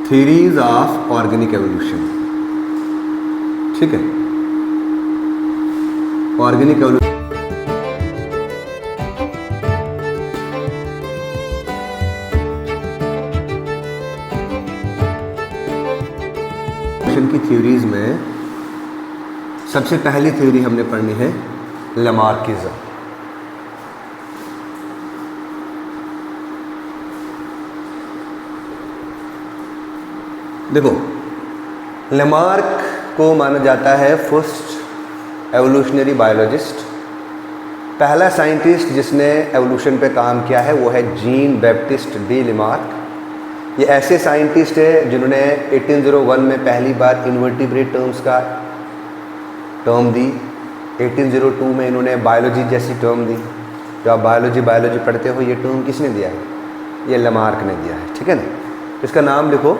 Theories of organic evolution. ठीक है, organic evolution की थ्योरीज में सबसे पहली थ्योरी हमने पढ़नी है लमार्किज्म। देखो, लमार्क को माना जाता है फर्स्ट एवोल्यूशनरी बायोलॉजिस्ट। पहला साइंटिस्ट जिसने एवोल्यूशन पे काम किया है वो है जीन बैप्टिस्ट डी लमार्क। ये ऐसे साइंटिस्ट है जिन्होंने 1801 में पहली बार इन्वर्टिब्रेट टर्म्स का टर्म दी। 1802 में इन्होंने बायोलॉजी जैसी टर्म दी। जो आप बायोलॉजी पढ़ते हो, ये टर्म किसने दिया है? ये लमार्क ने दिया है। ठीक है ना, इसका नाम लिखो।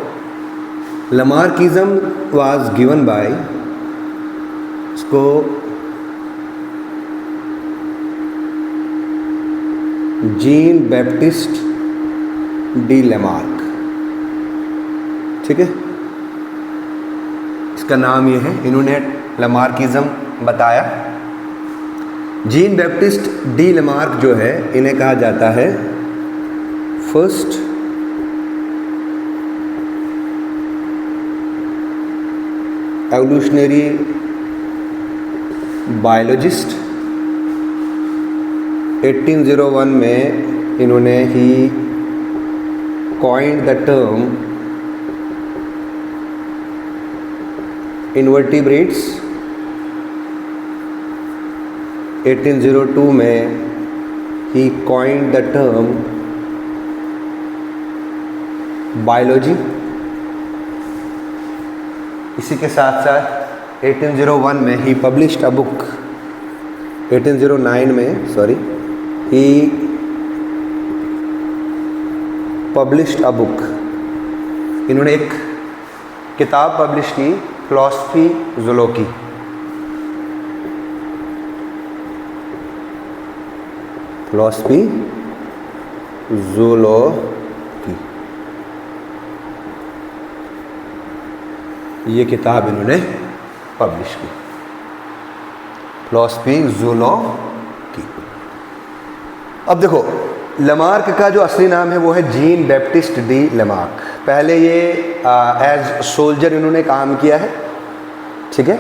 लमार्किज्म वाज गिवन बाय, इसको जीन बैप्टिस्ट डी लमार्क। ठीक है, इसका नाम ये है, इन्होंने लमार्किज्म बताया। जीन बैप्टिस्ट डी लमार्क जो है, इन्हें कहा जाता है फर्स्ट एवोल्यूशनरी बायोलॉजिस्ट। 1801 में इन्होंने ही कॉइन्ड द टर्म इन्वर्टिब्रेट्स। 1802 में ही कॉइन्ड द टर्म बायोलॉजी। इसी के साथ साथ 1801 में ही पब्लिश्ड अ बुक। 1809 में ही पब्लिश्ड अ बुक। इन्होंने एक किताब पब्लिश की, फिलॉसफी ज़ूलॉजी। फिलॉसफी ज़ूलॉजी, ये किताब इन्होंने पब्लिश की, फिलॉसफी ज़ूलॉजी। अब देखो, लमार्क का जो असली नाम है वो है जीन बैप्टिस्ट डी लमार्क। पहले ये एज सोल्जर इन्होंने काम किया है। ठीक है,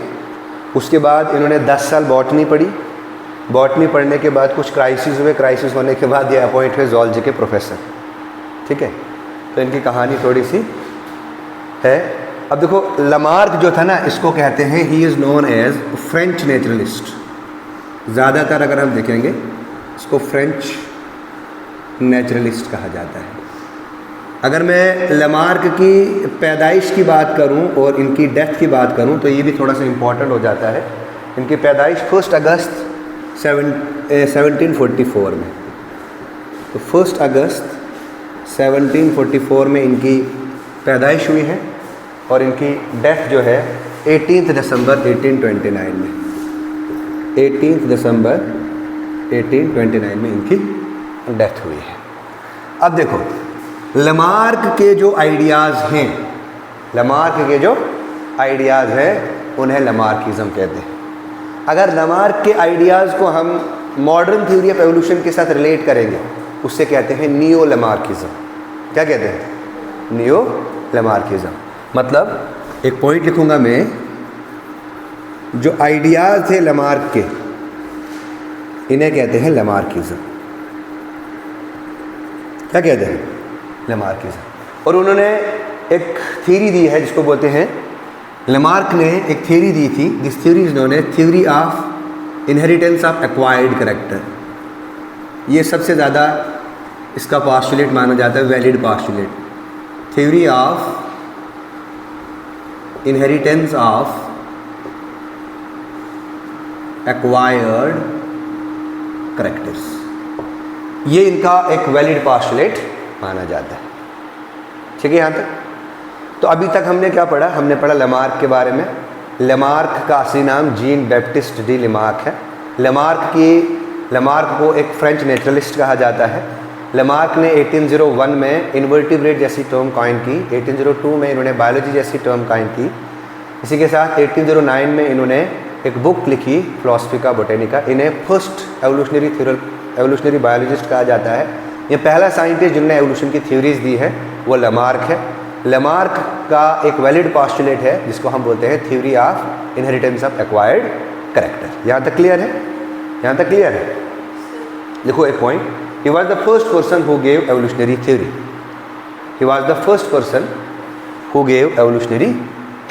उसके बाद इन्होंने 10 साल बॉटनी पढ़ी। बॉटनी पढ़ने के बाद कुछ क्राइसिस हुए। क्राइसिस होने के बाद ये अपॉइंट हुए ज़ूलॉजी के प्रोफेसर। ठीक है, तो इनकी कहानी थोड़ी सी है। अब देखो, लमार्क जो था ना, इसको कहते हैं, he is known as French naturalist. ज़्यादातर अगर हम देखेंगे इसको फ्रेंच नेचुरलिस्ट कहा जाता है। अगर मैं लमार्क की पैदाइश की बात करूं और इनकी डेथ की बात करूं तो ये भी थोड़ा सा इम्पोर्टेंट हो जाता है। इनकी पैदाइश 1 अगस्त 1744 में। तो 1 अगस्त 1744 में इनकी पैदाइश हुई है और इनकी डेथ जो है 18 दिसंबर 1829 में। 18 दिसंबर 1829 में इनकी डेथ हुई है। अब देखो, लमार्क के जो आइडियाज़ हैं, उन्हें लमार्किज्म कहते हैं। अगर लमार्क के आइडियाज़ को हम मॉडर्न थ्योरी ऑफ एवोल्यूशन के साथ रिलेट करेंगे, उससे कहते हैं नियो लमार्किज्म। क्या कहते हैं? नियो लमार्किज्म। मतलब एक पॉइंट लिखूंगा मैं, जो आइडियाज़ थे लमार्क के, इन्हें कहते हैं लमार्किज्म। क्या कहते हैं? लमार्किज्म। और उन्होंने एक थ्योरी दी है जिसको बोलते हैं, लमार्क ने एक थ्योरी दी थी, this theory is known as theory of inheritance of acquired character. ये सबसे ज़्यादा इसका पोस्टुलेट माना जाता है, valid postulate. Theory of inheritance of acquired characters, ये इनका एक वैलिड पोस्टुलेट माना जाता है। ठीक है यहाँ तक? तो अभी तक हमने क्या पढ़ा? हमने पढ़ा लमार्क के बारे में। लमार्क का असली नाम जीन बैप्टिस्ट डी लमार्क है। लमार्क को एक फ्रेंच नेचुरलिस्ट कहा जाता है। लेमार्क ने 1801 में इन्वर्टिब्रेट जैसी टर्म कॉइन की, 1802 में इन्होंने बायोलॉजी जैसी टर्म कॉइन की। इसी के साथ 1809 में इन्होंने एक बुक लिखी फिलॉसफिका बोटेनिका। इन्हें फर्स्ट एवोल्यूशनरी बायोलॉजिस्ट कहा जाता है। ये पहला साइंटिस्ट जिन्होंने एवोल्यूशन की थ्योरीज दी है वो लेमार्क है। लेमार्क का एक वैलिड पॉस्टुलेट है जिसको हम बोलते हैं theory of inheritance of acquired character. यहाँ तक क्लियर है? यहाँ तक क्लियर है? देखो एक point, he was the first person who gave evolutionary theory. He was the first person who gave evolutionary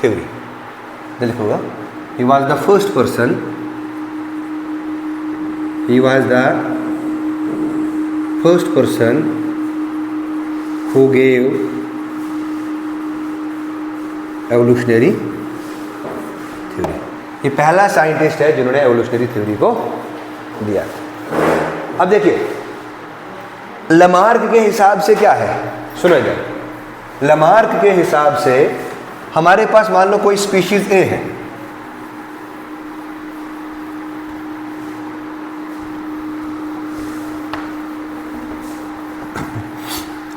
theory. लिखोगा, he was the first person, he was the first person who gave evolutionary theory। ये पहला scientist है जिन्होंने evolutionary theory को दिया। अब देखिए Lamarck के हिसाब से क्या है, सुनो इधर। लेमार्क के हिसाब से हमारे पास मान लो कोई स्पीशीज ए है,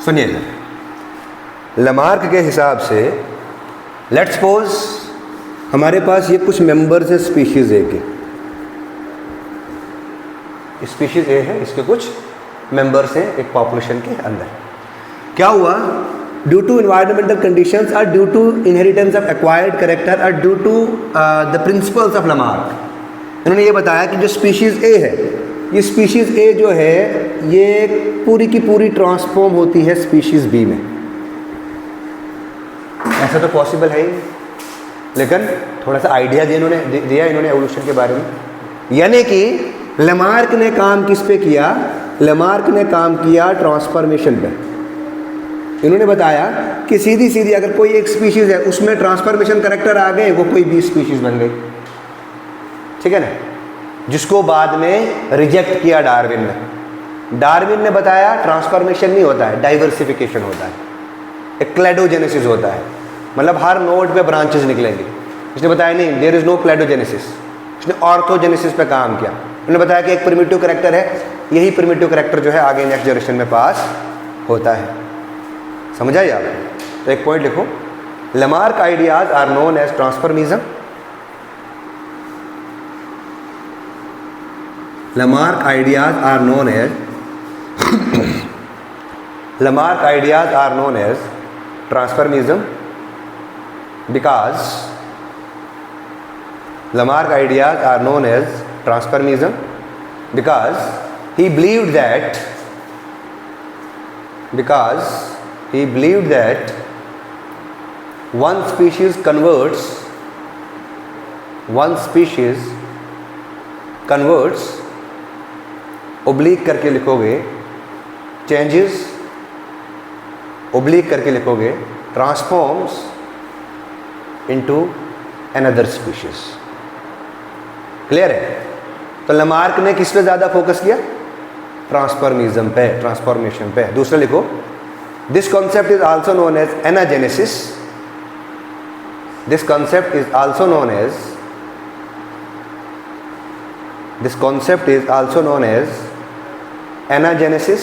सुनिए, लेमार्क के हिसाब से लेट्स सपोज हमारे पास ये कुछ मेंबर्स है स्पीशीज ए के। स्पीशीज ए है, इसके कुछ मेंबर्स हैं एक पॉपुलेशन के अंदर। क्या हुआ? ड्यू टू इन्वायरमेंटल कंडीशंस और due to inheritance of acquired character और due to the principles of Lamarck, इन्होंने ये बताया कि जो स्पीशीज ए है, ये स्पीशीज ए जो है ये पूरी की पूरी ट्रांसफॉर्म होती है स्पीशीज बी में। ऐसा तो पॉसिबल है ही, लेकिन थोड़ा सा आइडिया दिया इन्होंने एवोल्यूशन के बारे में। यानी कि लेमार्क ने काम किस पे किया? लेमार्क ने काम किया ट्रांसफॉर्मेशन पे। इन्होंने बताया कि सीधी सीधी अगर कोई एक स्पीशीज है उसमें ट्रांसफॉर्मेशन कैरेक्टर आ गए, वो कोई भी स्पीशीज बन गई, ठीक है ना, जिसको बाद में रिजेक्ट किया डार्विन ने। डार्विन ने बताया ट्रांसफॉर्मेशन नहीं होता है, डाइवर्सिफिकेशन होता है, एक क्लेडोजेनेसिस होता है, मतलब हर नोड पे ब्रांचेस निकलेंगे। इसने बताया नहीं, देयर इज नो क्लेडोजेनेसिस। इसने ऑर्थोजेनेसिस पे काम किया। उन्होंने बताया कि एक प्रिमिटिव कैरेक्टर है, यही प्रिमिटिव कैरेक्टर जो है आगे नेक्स्ट जनरेशन में पास होता है। समझ आइए आप? तो एक पॉइंट लिखो, Lamarck ideas are known as transformism. Lamarck ideas are known as Lamarck ideas are known as transformism because Lamarck ideas are known as transformism because he believed that one species converts oblique करके लिखोगे changes, oblique करके लिखोगे transforms into another species. Clear है? तो Lamarck ने किस पे ज़्यादा फोकस किया? ट्रांसफॉर्मिज्म पे, ट्रांसफॉर्मेशन पे। दूसरा लिखो, this concept is also known as anagenesis. This concept is also known as This concept is also known as anagenesis.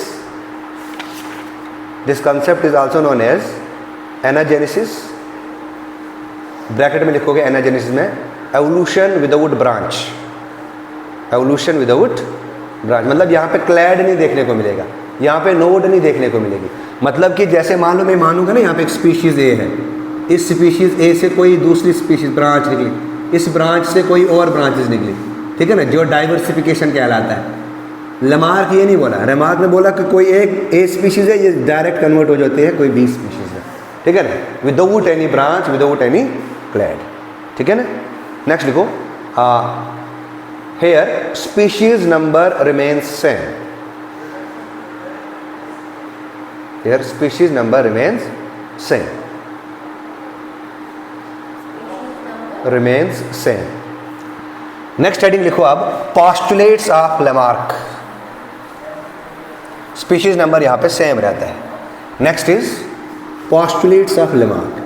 This concept is also known as anagenesis. Bracket में लिखोगे एनाजेनेसिस में evolution without branch. Evolution without branch मतलब यहाँ पे clad नहीं देखने को मिलेगा, यहाँ पे नोड नहीं देखने को मिलेगी। मतलब कि जैसे मान लो मैं मानूंगा ना, यहाँ पे एक स्पीशीज ए है, इस स्पीशीज ए से कोई दूसरी स्पीशीज ब्रांच निकली, इस ब्रांच से कोई और ब्रांचेस निकली, ठीक है ना, जो डाइवर्सिफिकेशन कहलाता है। लेमार्क ये नहीं बोला, लेमार्क ने बोला कि कोई एक ए स्पीशीज है, ये डायरेक्ट कन्वर्ट हो जाते हैं कोई बी स्पीशीज है, ठीक है ना, without any branch, without any clade, ठीक है ना। नेक्स्ट लिखो, here species number remains same. Here species number remains same, remains same. Next heading लिखो अब, postulates of Lamarck. Species number यहां पे सेम रहता है। Next is postulates of Lamarck.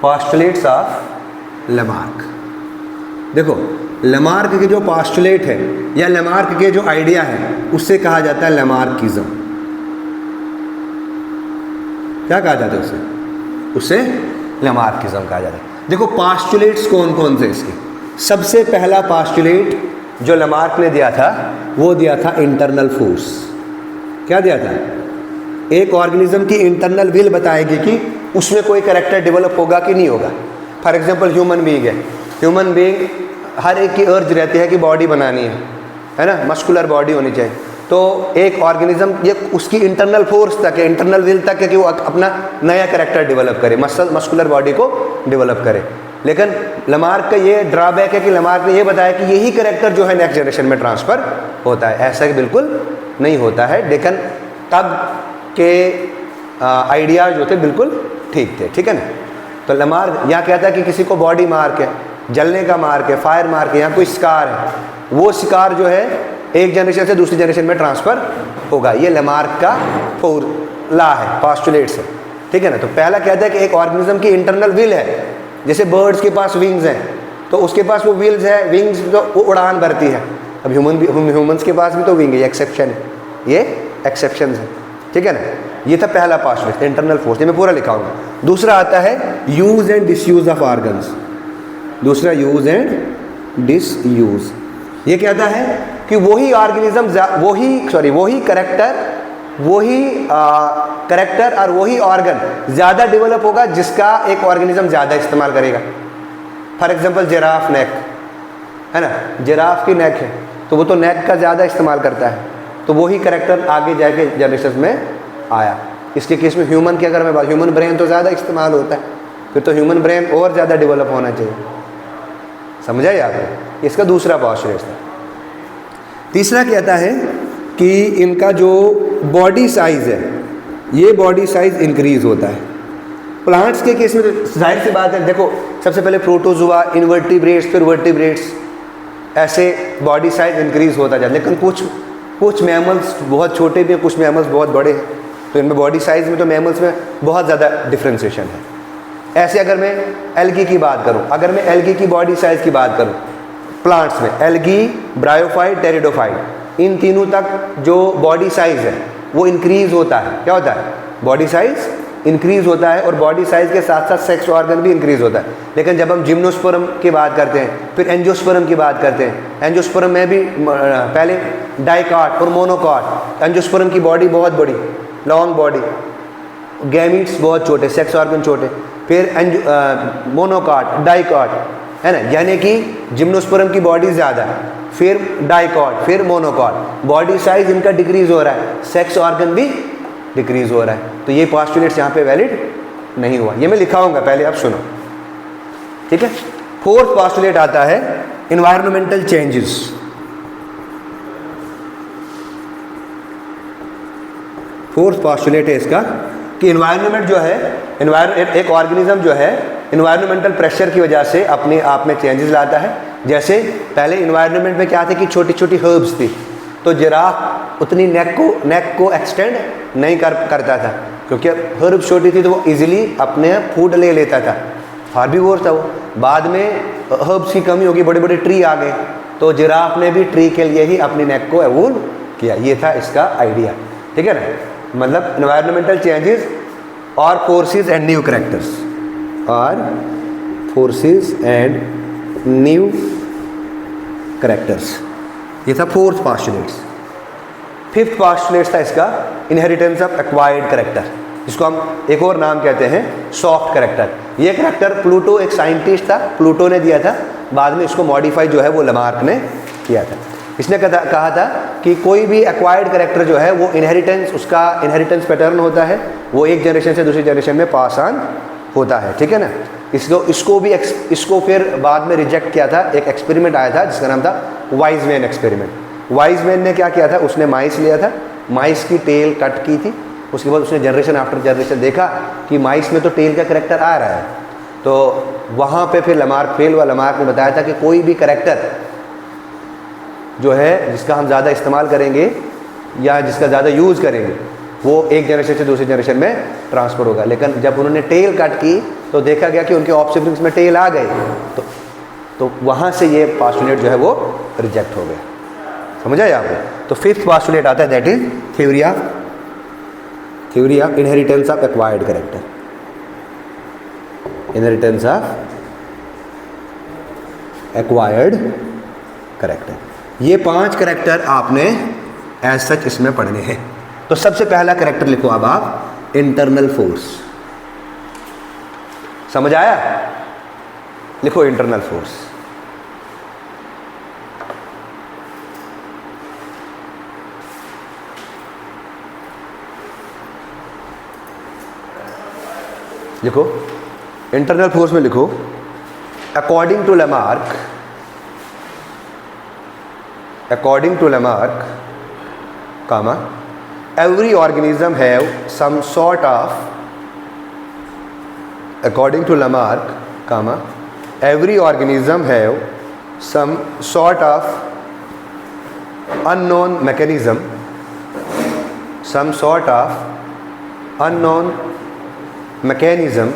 Postulates of Lamarck. देखो लमार्क के जो पास्टुलेट है या लमार्क के जो आइडिया है उससे कहा जाता है लमार्किज्म। क्या कहा जाता है उससे लमार्किज्म कहा जाता है। देखो पास्टुलेट्स कौन कौन से इसके, सबसे पहला पास्टुलेट जो लमार्क ने दिया था वो दिया था इंटरनल फोर्स। क्या दिया था? एक ऑर्गेनिज्म की इंटरनल विल बताएगी कि उसमें कोई कैरेक्टर डेवलप होगा कि नहीं होगा। फॉर एग्जांपल ह्यूमन बीइंग है, ह्यूमन बीइंग हर एक की अर्ज रहती है कि बॉडी बनानी है ना, मस्कुलर बॉडी होनी चाहिए। तो एक ऑर्गेनिज्म ये उसकी इंटरनल फोर्स तक है, इंटरनल विल तक है कि वो अपना नया कैरेक्टर डेवलप करे, मस्कुलर बॉडी को डेवलप करे। लेकिन लमार्क का ये ड्रॉबैक है कि लमार्क ने ये बताया कि यही कैरेक्टर जो है नेक्स्ट जनरेशन में ट्रांसफ़र होता है। ऐसा कि बिल्कुल नहीं होता है, लेकिन तब के आइडियाज जो थे बिल्कुल ठीक थे, ठीक है ना। तो लमार्क यहाँ कहता है कि किसी को बॉडी मार्क है, जलने का मार्क है, फायर मार्क है, यहाँ कोई शिकार है, वो शिकार जो है एक जनरेशन से दूसरी जनरेशन में ट्रांसफ़र होगा। ये लमार्क का ला है, पास्टुलेट्स है, ठीक है ना। तो पहला कहता है कि एक ऑर्गेनिज्म की इंटरनल विल है, जैसे बर्ड्स के पास विंग्स हैं तो उसके पास वो विल्स है, विंग्स तो वो उड़ान भरती है। अब ह्यूमन्स के पास भी तो विंग है, ये एक्सेप्शन है, ये एक्सेप्शन है, ठीक है ना। ये था पहला पास्टुलेट इंटरनल फोर्स, ये मैं पूरा लिखाऊंगा। दूसरा आता है use and disuse of organs. दूसरा यूज एंड डिसयूज, ये कहता है कि वही ऑर्गेनिज्म वही करेक्टर और वही ऑर्गन ज़्यादा डेवलप होगा जिसका एक ऑर्गेनिज्म ज़्यादा इस्तेमाल करेगा। फॉर एग्जांपल जिराफ नेक है ना, जिराफ की नेक है तो वो तो नेक का ज़्यादा इस्तेमाल करता है, तो वही करेक्टर आगे जाके जनरेशन में आया। इसके केस में ह्यूमन की अगर मैं बात, ह्यूमन ब्रेन तो ज़्यादा इस्तेमाल होता है, फिर तो ह्यूमन ब्रेन और ज़्यादा डेवलप होना चाहिए। समझा ही आपको? इसका दूसरा पास्टुलेट था। तीसरा कहता है कि इनका जो बॉडी साइज़ है, ये बॉडी साइज़ इंक्रीज़ होता है। प्लांट्स के केस में तो जाहिर सी बात है, देखो सबसे पहले प्रोटोजुआ, इनवर्टिब्रेट्स, फिर वर्टिब्रेट्स, ऐसे बॉडी साइज़ इंक्रीज़ होता जाता है। लेकिन कुछ मैमल्स बहुत छोटे भी हैं, कुछ मैमल्स बहुत बड़े हैं, तो इनमें बॉडी साइज़ में तो मैमल्स में बहुत ज़्यादा डिफ्रेंसिएशन है। ऐसे अगर मैं एल्गी की बात करूं, अगर मैं एल्गी की बॉडी साइज़ की बात करूं, प्लांट्स में एल्गी, ब्रायोफाइट, टेरिडोफाइट, इन तीनों तक जो बॉडी साइज़ है वो इंक्रीज़ होता है। क्या होता है? बॉडी साइज़ इंक्रीज़ होता है, और बॉडी साइज़ के साथ साथ सेक्स ऑर्गन भी इंक्रीज़ होता है। लेकिन जब हम जिम्नोस्पर्म की बात करते हैं, फिर एंजियोस्पर्म की बात करते हैं, एंजियोस्पर्म में भी पहले डाइकॉट और मोनोकॉट। एंजियोस्पर्म की बॉडी बहुत बड़ी, लॉन्ग बॉडी, गैमीट्स बहुत छोटे, सेक्स ऑर्गन छोटे, फिर मोनोकॉट, डाइकॉट, है ना, यानी कि जिम्नोस्पर्म की बॉडी ज़्यादा, फिर डाइकॉट, फिर मोनोकॉट। बॉडी साइज इनका डिक्रीज़ हो रहा है, सेक्स ऑर्गन भी डिक्रीज़ हो रहा है, तो ये पास्टुलेट्स यहाँ पे वैलिड नहीं हुआ। ये मैं लिखाऊंगा, पहले आप सुनो, ठीक है। फोर्थ पास्टुलेट आता है एनवायरमेंटल चेंजेस। फोर्थ पास्टुलेट है इसका कि एनवायरनमेंट जो है, एक ऑर्गेनिज्म जो है एनवायरमेंटल प्रेशर की वजह से अपने आप में चेंजेस लाता है। जैसे पहले एनवायरनमेंट में क्या थे कि छोटी छोटी हर्ब्स थी, तो जिराफ उतनी नेक को एक्सटेंड नहीं करता था, क्योंकि हर्ब्स छोटी थी तो वो इजीली अपने फूड ले लेता था, हार्बीवोर था वो। बाद में हर्ब्स की कमी होगी, बड़े बड़े ट्री आ गए, तो जिराफ ने भी ट्री के लिए ही अपनी नेक को एवोल्व किया। ये था इसका आइडिया, ठीक है ना। मतलब एनवायरमेंटल चेंजेस और फोर्सेस एंड न्यू कैरेक्टर्स, और फोर्सेस एंड न्यू कैरेक्टर्स, ये था फोर्थ पास्टुलेट्स। फिफ्थ पास्टुलेट्स था इसका इनहेरिटेंस ऑफ एक्वायर्ड कैरेक्टर, जिसको हम एक और नाम कहते हैं सॉफ्ट कैरेक्टर। ये कैरेक्टर प्लूटो एक साइंटिस्ट था, प्लूटो ने दिया था, बाद में इसको मॉडिफाई जो है वो लमार्क ने किया था। इसने कहा था कि कोई भी एक्वायर्ड कैरेक्टर जो है वो इनहेरिटेंस, उसका इनहेरिटेंस पैटर्न होता है, वो एक जनरेशन से दूसरी जनरेशन में पास ऑन होता है, ठीक है ना। इसको फिर बाद में रिजेक्ट किया था, एक एक्सपेरिमेंट आया था जिसका नाम था वाइजमैन एक्सपेरिमेंट। वाइजमैन ने क्या किया था, उसने माइस लिया था, माइस की टेल कट की थी, उसके बाद उसने जनरेशन आफ्टर जनरेशन देखा कि माइस में तो टेल का कैरेक्टर आ रहा है, तो वहाँ पे फिर लमार्क फेल हुआ। लमार्क ने बताया था कि कोई भी कैरेक्टर जो है जिसका हम ज़्यादा इस्तेमाल करेंगे या जिसका ज़्यादा यूज़ करेंगे वो एक जनरेशन से दूसरी जनरेशन में ट्रांसफ़र होगा। लेकिन जब उन्होंने टेल कट की तो देखा गया कि उनके ऑफस्प्रिंग्स में टेल आ गए, तो वहाँ से ये पास्टुलेट जो है वो रिजेक्ट हो गया। समझ आया आपको? तो फिफ्थ पास्टुलेट आता है, that is theory of inheritance of acquired character. Inheritance of acquired character, ये 5 कैरेक्टर आपने एज सच इसमें पढ़ने हैं। तो सबसे पहला कैरेक्टर लिखो अब आप, इंटरनल फोर्स। समझ आया? लिखो इंटरनल फोर्स। लिखो इंटरनल फोर्स में लिखो, according to Lamarck, comma, every organism have some sort of, according to Lamarck, comma, every organism have some sort of unknown mechanism, some sort of unknown mechanism,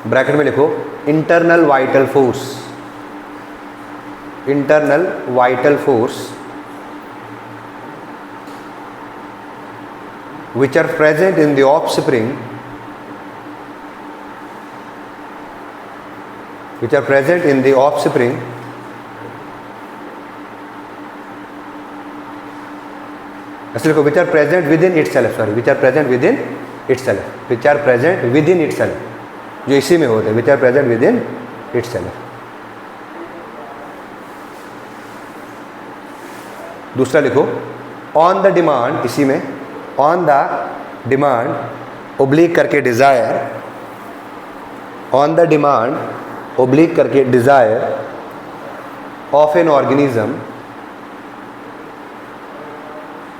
bracket में लिखो internal vital force, internal vital force which are present in the offspring, which are present in the offspring ऐसे लिखो, which are present within itself, sorry, which are present within itself, which are present within itself, जो इसी में होते हैं, which are present within itself। दूसरा लिखो on the demand, इसी में ऑन द डिमांड ओब्लिक करके desire, on the demand oblique करके desire of an organism,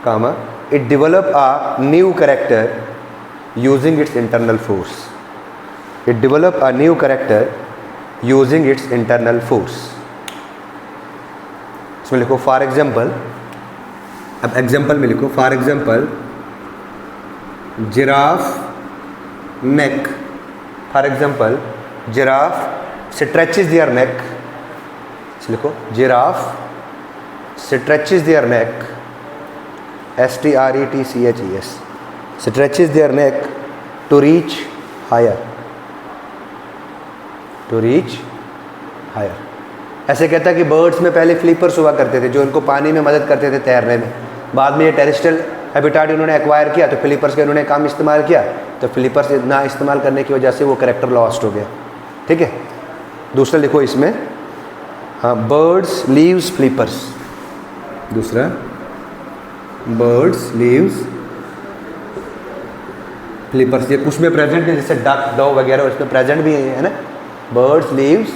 comma, it develop a new character using its internal force, it develop a new character using its internal force. इसमें लिखो for example, अब example में लिखो for example giraffe neck, for example giraffe stretches their neck, लिखो giraffe stretches their neck, STRETCHES, stretches their neck to reach higher, to reach higher। ऐसे कहता है कि बर्ड्स में पहले फ्लिपर्स हुआ करते थे जो इनको पानी में मदद करते थे तैरने में, बाद में ये टेरेस्ट्रियल हैबिटाट उन्होंने एक्वायर किया तो फ्लिपर्स का इन्होंने काम इस्तेमाल किया, तो फ्लिपर्स ना इस्तेमाल करने की वजह से वो कैरेक्टर लॉस्ट हो गया। ठीक है, दूसरा लिखो इसमें, हाँ, बर्ड्स लीव्स फ्लिपर्स, दूसरा बर्ड्स लीव्स फ्लिपर्स, ये कुछ में प्रेजेंट है जैसे डक डॉग वगैरह, उसमें प्रेजेंट भी है ना, बर्ड्स लीव्स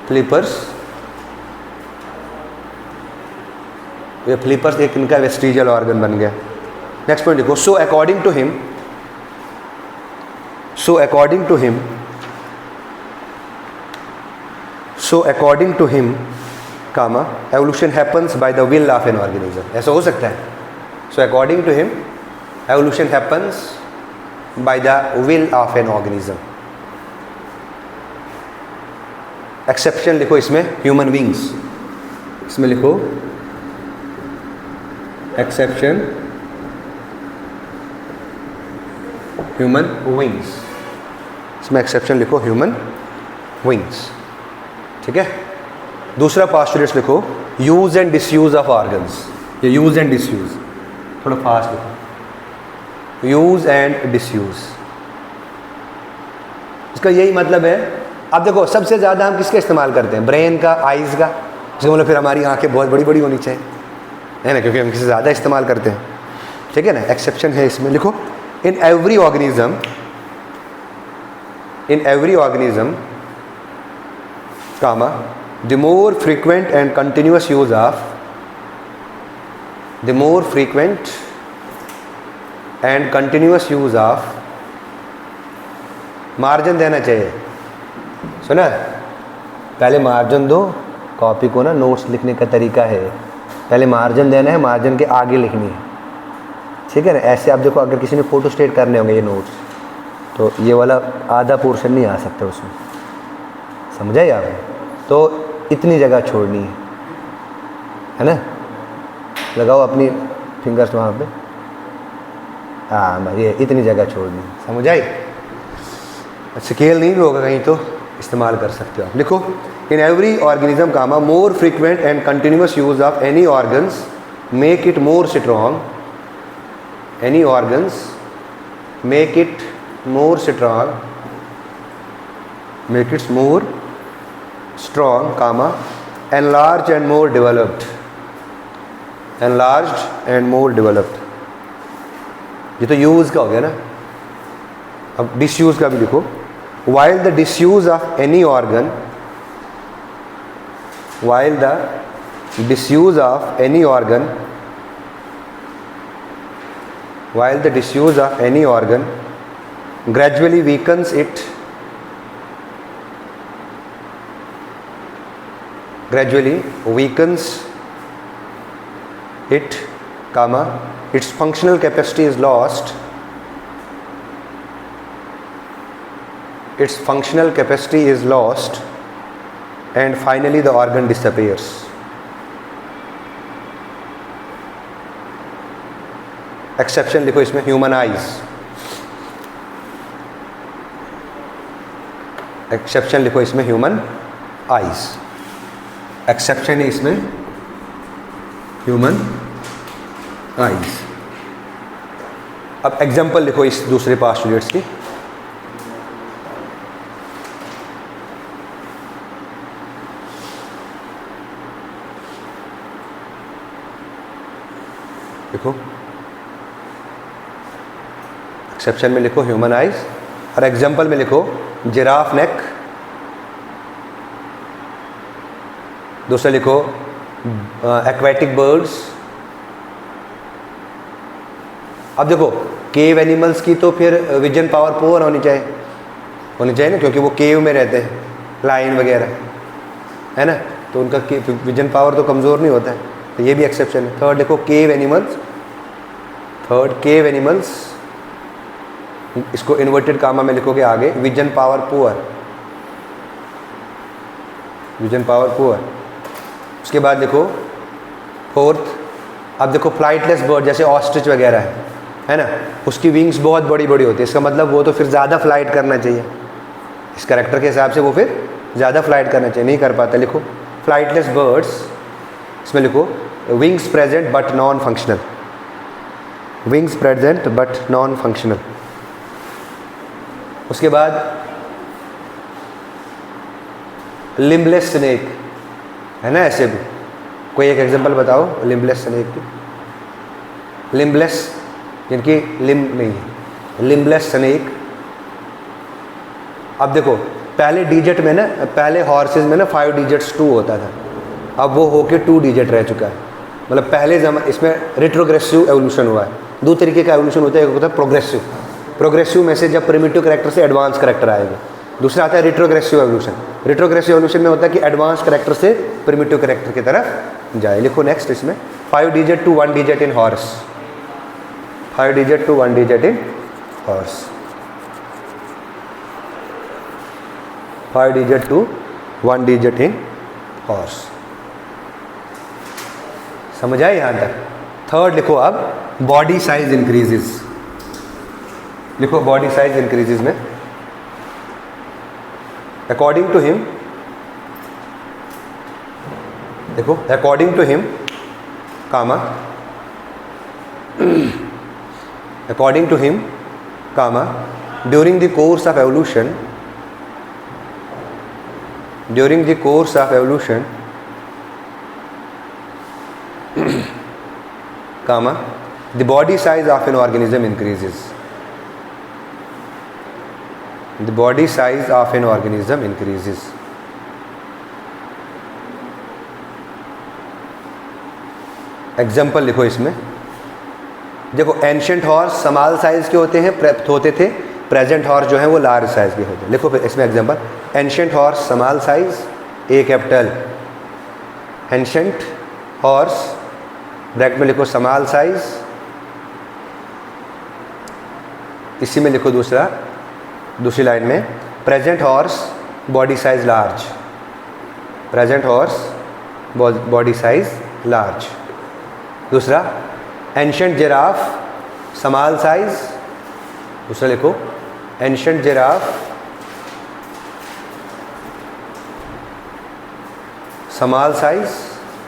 फ्लिपर्स, ये फ्लिपर्स एक इनका वेस्टिजियल ऑर्गन बन गया। नेक्स्ट पॉइंट लिखो, so according to him, so according to him, so according to him, comma, evolution happens by the will of an organism, ऐसा हो सकता है। So according to him evolution happens by the will of an organism. Exception लिखो इसमें human beings, इसमें लिखो exception human beings, इसमें exception लिखो ह्यूमन विंग्स। ठीक है, दूसरा पास्टुलेट्स लिखो, use and disuse of organs, ये यूज एंड डिसयूज, थोड़ा फास्ट लिखो, यूज एंड डिसयूज, इसका यही मतलब है। अब देखो सबसे ज़्यादा हम किसका इस्तेमाल करते हैं, ब्रेन का, आइज़ का, इसका मतलब फिर हमारी आंखें बहुत बड़ी बड़ी होनी चाहिए, है ना, क्योंकि हम किसी ज़्यादा इस्तेमाल करते हैं। ठीक है ना, एक्सेप्शन है इसमें, लिखो in every organism, in every organism, comma, the more frequent and continuous use of, the more frequent and continuous use of, margin देना चाहिए। सुना, पहले मार्जिन दो, कॉपी को ना नोट्स लिखने का तरीका है, पहले मार्जिन देना है, मार्जिन के आगे लिखनी है। ठीक है ना, ऐसे आप देखो अगर किसी ने फोटो स्टेट करने होंगे ये नोट्स, तो ये वाला आधा पोर्शन नहीं आ सकता उसमें, समझा ही आपने? तो इतनी जगह छोड़नी है ना, लगाओ अपनी फिंगर्स वहाँ पे, हाँ ये इतनी जगह छोड़नी, समझ आई? स्केल नहीं भी होगा कहीं तो इस्तेमाल कर सकते हो आप। लिखो, in every organism comma more frequent and continuous use of any organs make it more strong, any organs make it more strong, make its more strong comma enlarged and more developed, enlarged and more developed। ये तो use का हो गया ना। अब disuse का भी लिखो, while the disuse of any organ, while the disuse of any organ, while the disuse of any organ gradually weakens it, gradually weakens it, comma, its functional capacity is lost, its functional capacity is lost, and finally the organ disappears। Exception लिखो इसमें, human eyes, exception लिखो इसमें human eyes, exception है इसमें human eyes. अब example लिखो इस दूसरे पास्टुलेट्स की। लिखो, एक्सेप्शन में लिखो ह्यूमन आइज, और एग्जाम्पल में लिखो जिराफ नेक, दूसरा लिखो एक्वेटिक बर्ड्स। अब देखो केव एनिमल्स की तो फिर विजन पावर पुअर होनी चाहिए ना, क्योंकि वो केव में रहते हैं, लायन वगैरह है ना, तो उनका विजन पावर तो कमज़ोर नहीं होता है, तो ये भी एक्सेप्शन है। थर्ड लिखो केव एनिमल्स, थर्ड केव एनिमल्स, इसको इन्वर्टेड कामा में लिखोगे आगे, vision power poor, vision power poor. उसके बाद लिखो फोर्थ, अब देखो फ्लाइटलेस बर्ड जैसे ऑस्ट्रिच वगैरह है ना, उसकी विंग्स बहुत बड़ी बड़ी होती है, इसका मतलब वो तो फिर ज़्यादा फ्लाइट करना चाहिए, इस कैरेक्टर के हिसाब से वो फिर ज़्यादा फ्लाइट करना चाहिए, नहीं कर पाता। लिखो फ्लाइटलेस बर्ड्स, इसमें लिखो wings present but non functional, wings present but non functional. उसके बाद लिम्बलेस स्नेक है ना, ऐसे भी कोई एक एग्जांपल बताओ लिम्बलेस स्नेक की, लिम्बलेस जिनकी लिम्ब नहीं है, लिम्बलेस स्नेक। अब देखो पहले डिजिट में ना, पहले हॉर्सेस में ना 5 डिजिट्स 2 होता था, अब वो होके 2 डिजिट रह चुका है, मतलब पहले इसमें रिट्रोग्रेसिव एवोल्यूशन हुआ है। दो तरीके का एवोल्यूशन होता है, एक होता है प्रोग्रेसिव, प्रोग्रेसिव में से जब प्रिमिटिव कैरेक्टर से एडवांस कैरेक्टर आएगा, दूसरा आता है रिट्रोग्रेसिव एवोल्यूशन। रिट्रोग्रेसिव एवोल्यूशन में होता है कि एडवांस कैरेक्टर से प्रिमिटिव कैरेक्टर की तरफ जाए। लिखो नेक्स्ट इसमें 5 digit to 1 digit in horse, 5 digit to 1 digit in horse, 5 digit to 1 digit in horse. समझ आए यहाँ तक? थर्ड लिखो अब बॉडी साइज इंक्रीजेस, लिखो बॉडी साइज इंक्रीजेस में अकॉर्डिंग टू हिम, देखो according to him comma, according to him comma during the course of evolution, during the course of evolution comma the body size of an organism increases, the body size of an organism increases। Example लिखो इसमें, देखो ancient horse small size के होते थे, present horse जो है वो large size के होते हैं। लिखो फिर इसमें example, ancient horse small size, A capital, ancient horse bracket में लिखो स्मॉल साइज, इसी में लिखो दूसरी लाइन में present horse body size large, present horse body size large. दूसरा एंशंट जिराफ स्मॉल साइज, दूसरा लिखो ancient giraffe small size,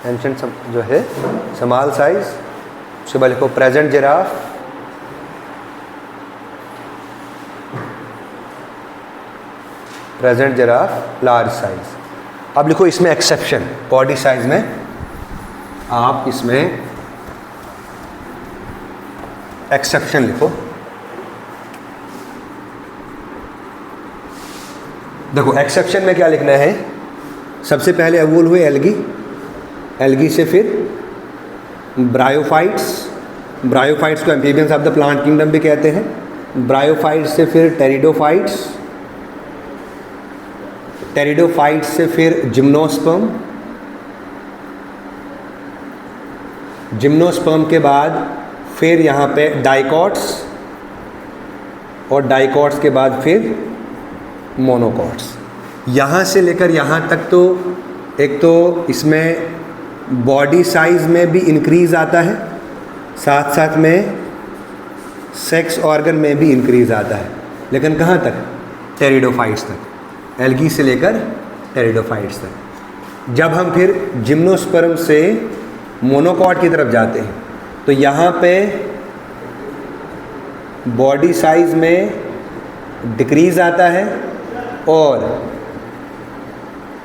ancient जो है स्मॉल साइज। उसके बाद लिखो present giraffe present giraffe large size. अब लिखो इसमें एक्सेप्शन, बॉडी साइज में आप इसमें एक्सेप्शन लिखो। देखो एक्सेप्शन में क्या लिखना है, सबसे पहले अवूल हुए एल्गी, एल्गी से फिर ब्रायोफाइट्स, ब्रायोफाइट्स को amphibians of the plant kingdom भी कहते हैं। ब्रायोफाइट्स से फिर टेरिडोफाइट्स, टेरिडोफाइट्स से फिर जिम्नोस्पर्म, जिम्नोस्पर्म के बाद फिर यहाँ पे डाइकॉट्स, और डाइकॉट्स के बाद फिर मोनोकॉट्स। यहाँ से लेकर यहाँ तक तो एक तो इसमें बॉडी साइज में भी इंक्रीज़ आता है, साथ साथ में सेक्स ऑर्गन में भी इंक्रीज़ आता है, लेकिन कहाँ तक, टेरिडोफाइट्स तक, एल्गी से लेकर टेरिडोफाइट्स तक। जब हम फिर जिम्नोस्पर्म से मोनोकॉट की तरफ जाते हैं तो यहाँ पे बॉडी साइज में डिक्रीज़ आता है और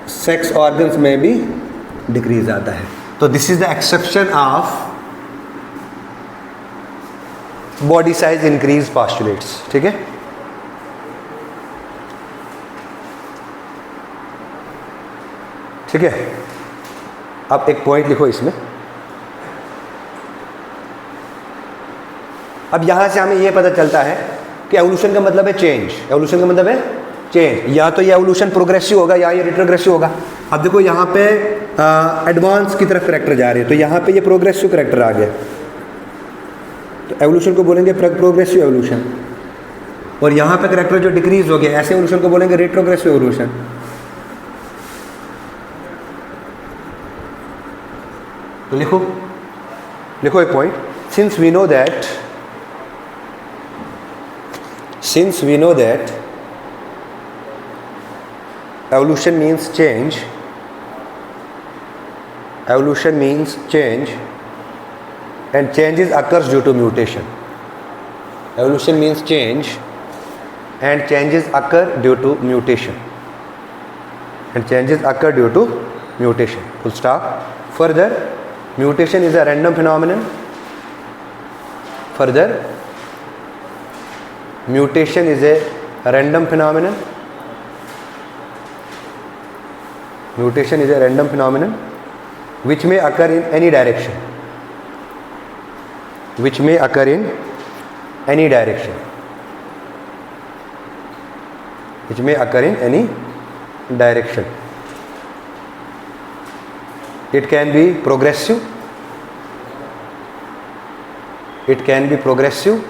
सेक्स ऑर्गन्स में भी डिक्रीज आता है। तो this is the exception of body size increase postulates. ठीक है, ठीक है। अब एक पॉइंट लिखो इसमें। अब यहां से हमें यह पता चलता है कि एवोल्यूशन का मतलब है चेंज, एवोल्यूशन का मतलब है चेंज। या तो ये एवोल्यूशन प्रोग्रेसिव होगा या ये रिट्रोग्रेसिव होगा। अब देखो यहाँ पे एडवांस की तरफ करेक्टर जा रहे हैं, तो यहाँ पे ये प्रोग्रेसिव करेक्टर आ गया, तो एवोल्यूशन को बोलेंगे प्रोग्रेसिव एवोल्यूशन। और यहाँ पे करेक्टर जो डिक्रीज हो गया, ऐसे एवोल्यूशन को बोलेंगे रिट्रोग्रेसिव एवोल्यूशन। तो लिखो, लिखो एक point, since we know that evolution means change, evolution means change, and changes occurs due to mutation. Evolution means change and changes occur due to mutation, and changes occur due to mutation, full stop. Further, mutation is a random phenomenon. Further, mutation is a random phenomenon. Mutation is a random phenomenon which may occur in any direction, which may occur in any direction, which may occur in any direction. It can be progressive, it can be progressive.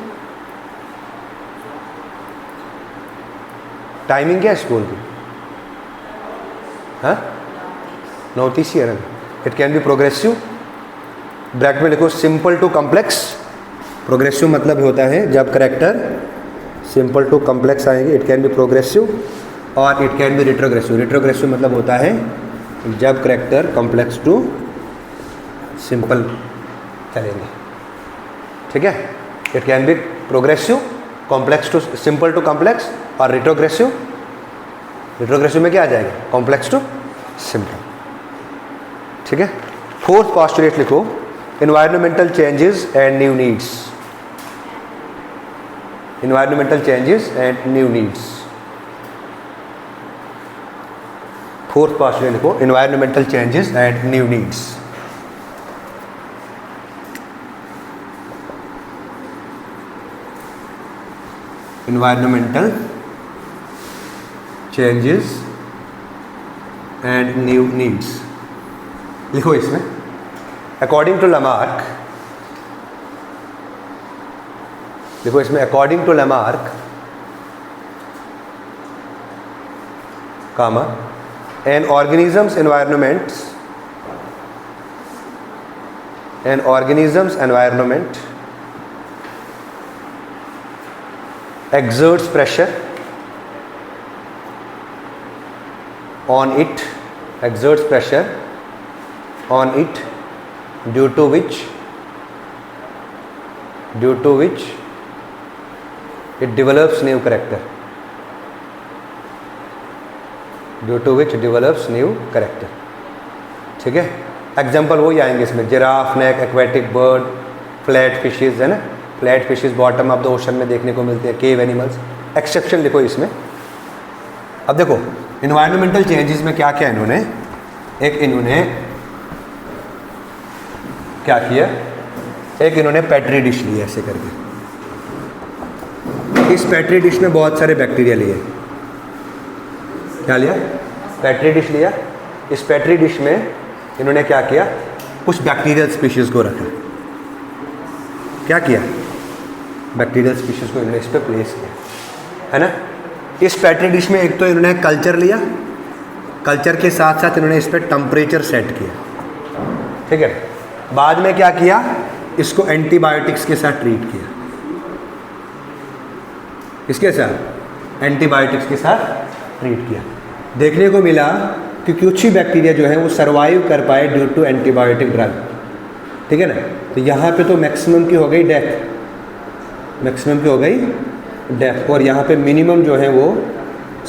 Timing क्या है school की? हाँ, 9:30 है। It can be progressive, bracket में लिखो simple to complex. Progressive मतलब होता है जब करेक्टर सिंपल टू कॉम्प्लेक्स आएंगे, इट कैन बी प्रोग्रेसिव। और it can B retrogressive, retrogressive मतलब होता है जब करेक्टर कॉम्प्लेक्स टू सिंपल चलेंगे। ठीक है, it can be progressive, complex to simple to complex, और रिट्रोग्रेसिव, रिट्रोग्रेसिव में क्या आ जाएगा, कॉम्प्लेक्स टू सिंपल। ठीक है। फोर्थ पोस्टुलेट लिखो, environmental changes and new needs, environmental changes and new needs. Fourth postulate लिखो, environmental changes and new needs. environmental changes and new needs। लिखो इसमें, अकॉर्डिंग टू लमार्क, लिखो इसमें according to Lamarck comma, an organism's environment exerts pressure on it due to which it develops new character. ठीक है, example वही आएंगे इसमें, giraffe नेक, aquatic bird, flat fishes, है ना, flat fishes bottom of the ocean में देखने को मिलते हैं, केव एनिमल्स, एक्सेप्शन लिखो इसमें। अब देखो इन्वायरमेंटल चेंजेस में क्या क्या इन्होंने क्या किया, एक इन्होंने पेट्री डिश ली ऐसे करके, इस पेट्री डिश में बहुत सारे बैक्टीरिया लिए, क्या लिया, पेट्री डिश लिया, इस पेट्री डिश में इन्होंने क्या किया, कुछ बैक्टीरियल स्पीशीज़ को रखा, क्या किया, बैक्टीरियल स्पीशीज़ को इन्होंने इस पर प्लेस किया, है ना। इस पेट्री डिश में एक तो इन्होंने कल्चर लिया, कल्चर के साथ साथ इन्होंने इस पर टेम्परेचर सेट किया, ठीक है। बाद में क्या किया, इसको एंटीबायोटिक्स के साथ ट्रीट किया, इसके साथ एंटीबायोटिक्स के साथ ट्रीट किया। देखने को मिला कि कुछ ही बैक्टीरिया जो है वो सरवाइव कर पाए ड्यू टू एंटीबायोटिक ड्रग, ठीक है ना। तो यहाँ पे तो मैक्सिमम की हो गई डेथ, और यहाँ पे मिनिमम जो है वो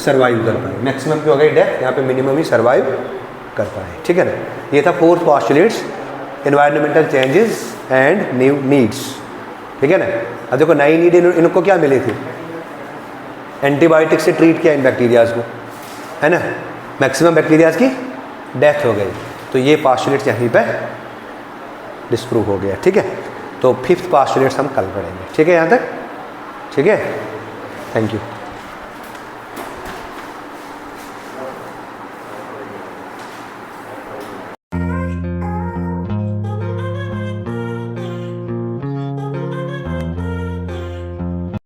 सरवाइव कर पाए, मैक्सिमम की हो गई डेथ, यहाँ पे मिनिमम ही सरवाइव कर पाए, ठीक है ना। ये था 4th postulates, environmental changes and new needs, ठीक है ना। अब देखो नई नीड इनको क्या मिली थी, एंटीबायोटिक से ट्रीट किया इन बैक्टीरियाज को, है ना, मैक्सिमम बैक्टीरियाज की डेथ हो गई, तो ये पोस्टुलेट्स यहीं पे डिस्प्रूव हो गया, ठीक है। तो 5th पोस्टुलेट्स हम कल पढ़ेंगे, ठीक है, यहाँ तक, ठीक है, थैंक यू।